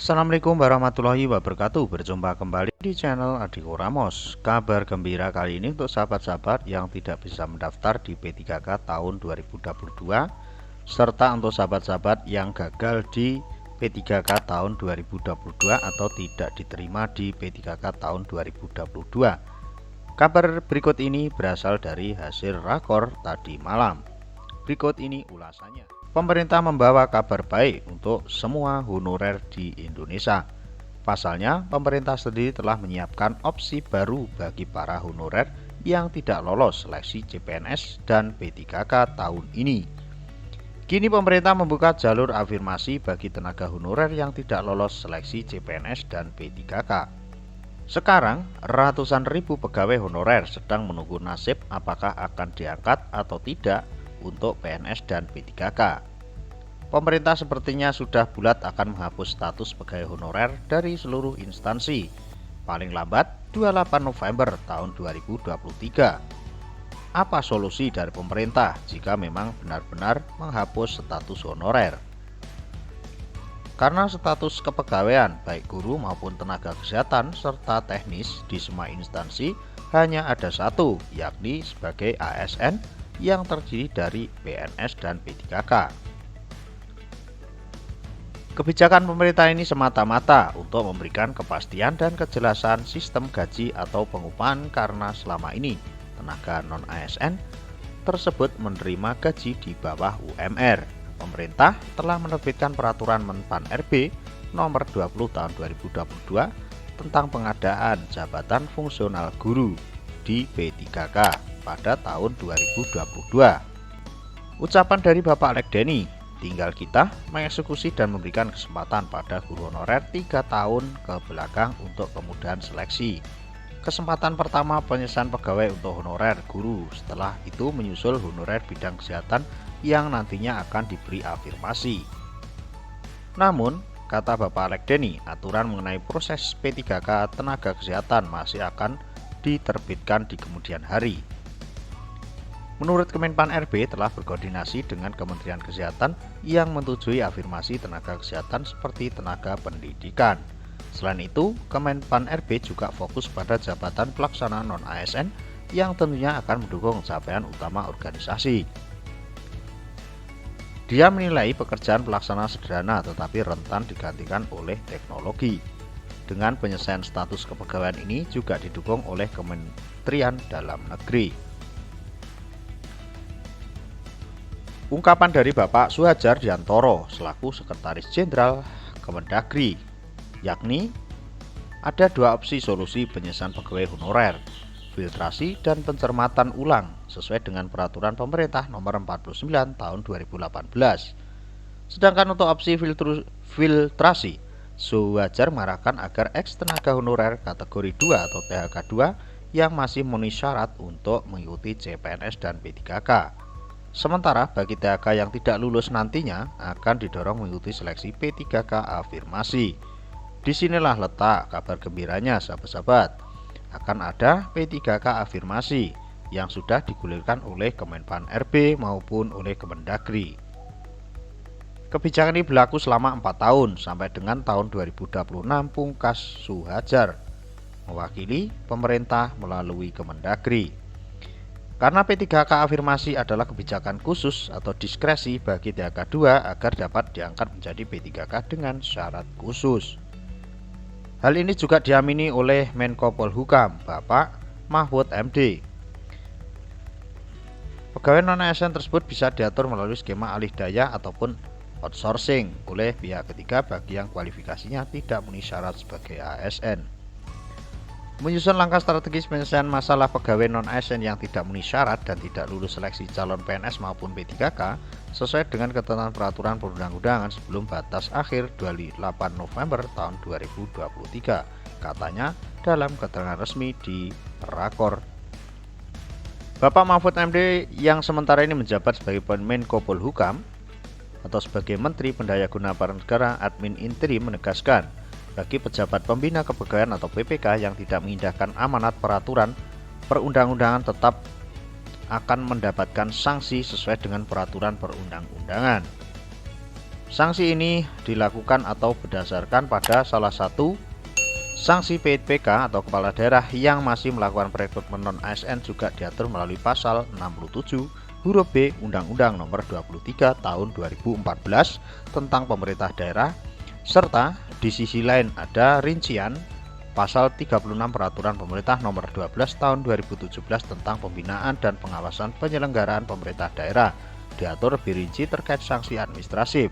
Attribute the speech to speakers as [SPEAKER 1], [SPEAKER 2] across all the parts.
[SPEAKER 1] Assalamualaikum warahmatullahi wabarakatuh. Berjumpa kembali di channel Adiko Ramos. Kabar gembira kali ini untuk sahabat-sahabat yang tidak bisa mendaftar di P3K tahun 2022, serta untuk sahabat-sahabat yang gagal di P3K tahun 2022 atau tidak diterima di P3K tahun 2022. Kabar berikut ini berasal dari hasil rakor tadi malam. Berikut ini ulasannya. Pemerintah membawa kabar baik untuk semua honorer di Indonesia. Pasalnya, pemerintah sendiri telah menyiapkan opsi baru bagi para honorer yang tidak lolos seleksi CPNS dan P3K tahun ini. Kini pemerintah membuka jalur afirmasi bagi tenaga honorer yang tidak lolos seleksi CPNS dan P3K. Sekarang, ratusan ribu pegawai honorer sedang menunggu nasib apakah akan diangkat atau tidak untuk PNS dan P3K. Pemerintah sepertinya sudah bulat akan menghapus status pegawai honorer dari seluruh instansi paling lambat 28 November tahun 2023. Apa solusi dari pemerintah jika memang benar-benar menghapus status honorer? Karena status kepegawaian baik guru maupun tenaga kesehatan serta teknis di semua instansi hanya ada satu, yakni sebagai ASN yang terdiri dari PNS dan P3K. Kebijakan pemerintah ini semata-mata untuk memberikan kepastian dan kejelasan sistem gaji atau pengupahan karena selama ini tenaga non-ASN tersebut menerima gaji di bawah UMR. Pemerintah telah menerbitkan peraturan Menpan RB nomor 20 tahun 2022 tentang pengadaan jabatan fungsional guru di P3K pada tahun 2022. Ucapan dari Bapak Alek Deni, tinggal kita mengeksekusi dan memberikan kesempatan pada guru honorer 3 tahun ke belakang untuk kemudahan seleksi. Kesempatan pertama penyelesaian pegawai untuk honorer guru, setelah itu menyusul honorer bidang kesehatan yang nantinya akan diberi afirmasi. Namun, kata Bapak Alek Deni, aturan mengenai proses P3K tenaga kesehatan masih akan diterbitkan di kemudian hari. Menurut Kemenpan RB telah berkoordinasi dengan Kementerian Kesehatan yang menyetujui afirmasi tenaga kesehatan seperti tenaga pendidikan. Selain itu, Kemenpan RB juga fokus pada jabatan pelaksana non-ASN yang tentunya akan mendukung capaian utama organisasi. Dia menilai pekerjaan pelaksana sederhana tetapi rentan digantikan oleh teknologi. Dengan penyelesaian status kepegawaian ini juga didukung oleh Kementerian Dalam Negeri. Ungkapan dari Bapak Suhadjar Diantoro selaku Sekretaris Jenderal Kemendagri, yakni ada dua opsi solusi penyelesaian pegawai honorer, filtrasi dan pencermatan ulang sesuai dengan peraturan pemerintah nomor 49 tahun 2018. Sedangkan untuk opsi filtrasi, Suhadjar mengarahkan agar ex tenaga honorer kategori 2 atau THK 2 yang masih memenuhi syarat untuk mengikuti CPNS dan P3K. Sementara bagi THK yang tidak lulus nantinya akan didorong mengikuti seleksi P3K afirmasi. Disinilah letak kabar gembiranya sahabat-sahabat. Akan ada P3K afirmasi yang sudah digulirkan oleh Kemenpan RB maupun oleh Kemendagri. Kebijakan ini berlaku selama 4 tahun sampai dengan tahun 2026, pungkas Suhadjar mewakili pemerintah melalui Kemendagri. Karena P3K afirmasi adalah kebijakan khusus atau diskresi bagi THK 2 agar dapat diangkat menjadi P3K dengan syarat khusus. Hal ini juga diamini oleh Menko Polhukam, Bapak Mahfud MD. Pegawai non-ASN tersebut bisa diatur melalui skema alih daya ataupun outsourcing oleh pihak ketiga bagi yang kualifikasinya tidak memenuhi syarat sebagai ASN. Menyusun langkah strategis penyelesaian masalah pegawai non-ASN yang tidak memenuhi syarat dan tidak lulus seleksi calon PNS maupun P3K sesuai dengan ketentuan peraturan perundang-undangan sebelum batas akhir 28 November tahun 2023, katanya dalam keterangan resmi di Rakor. Bapak Mahfud MD yang sementara ini menjabat sebagai Menko Polhukam atau sebagai Menteri Pendayaguna Negara Admin Interim menegaskan, bagi pejabat pembina kepegawaian atau PPK yang tidak mengindahkan amanat peraturan perundang-undangan tetap akan mendapatkan sanksi sesuai dengan peraturan perundang-undangan. Sanksi ini dilakukan atau berdasarkan pada salah satu sanksi PPK atau kepala daerah yang masih melakukan perekrutmen non-ASN juga diatur melalui pasal 67 huruf B Undang-Undang Nomor 23 Tahun 2014 tentang pemerintah daerah, serta di sisi lain ada rincian pasal 36 Peraturan Pemerintah Nomor 12 Tahun 2017 tentang pembinaan dan pengawasan penyelenggaraan pemerintah daerah. Diatur lebih rinci terkait sanksi administratif.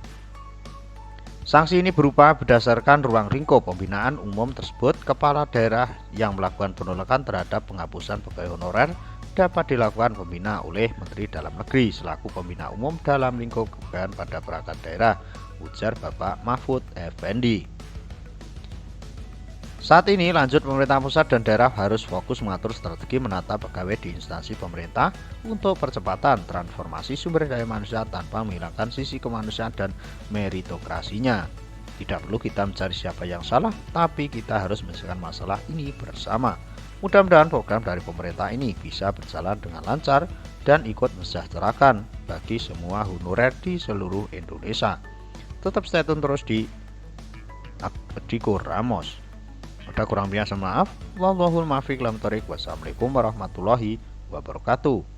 [SPEAKER 1] Sanksi ini berupa berdasarkan ruang lingkup pembinaan umum tersebut, kepala daerah yang melakukan penolakan terhadap penghapusan pegawai honorer dapat dilakukan pembina oleh Menteri Dalam Negeri selaku pembina umum dalam lingkup kepegawaian pada perangkat daerah, ujar Bapak Mahfud Effendi. Saat ini lanjut pemerintah pusat dan daerah harus fokus mengatur strategi menata pegawai di instansi pemerintah untuk percepatan transformasi sumber daya manusia tanpa menghilangkan sisi kemanusiaan dan meritokrasinya. Tidak perlu kita mencari siapa yang salah, tapi kita harus menyelesaikan masalah ini bersama. Mudah-mudahan program dari pemerintah ini bisa berjalan dengan lancar dan ikut mensejahterakan bagi semua honorer di seluruh Indonesia. Tetap stay tune terus di Diko Ramos. Ada kurang biasa maaf. Wallahul muwaffiq ila thoriq. Wassalamualaikum warahmatullahi wabarakatuh.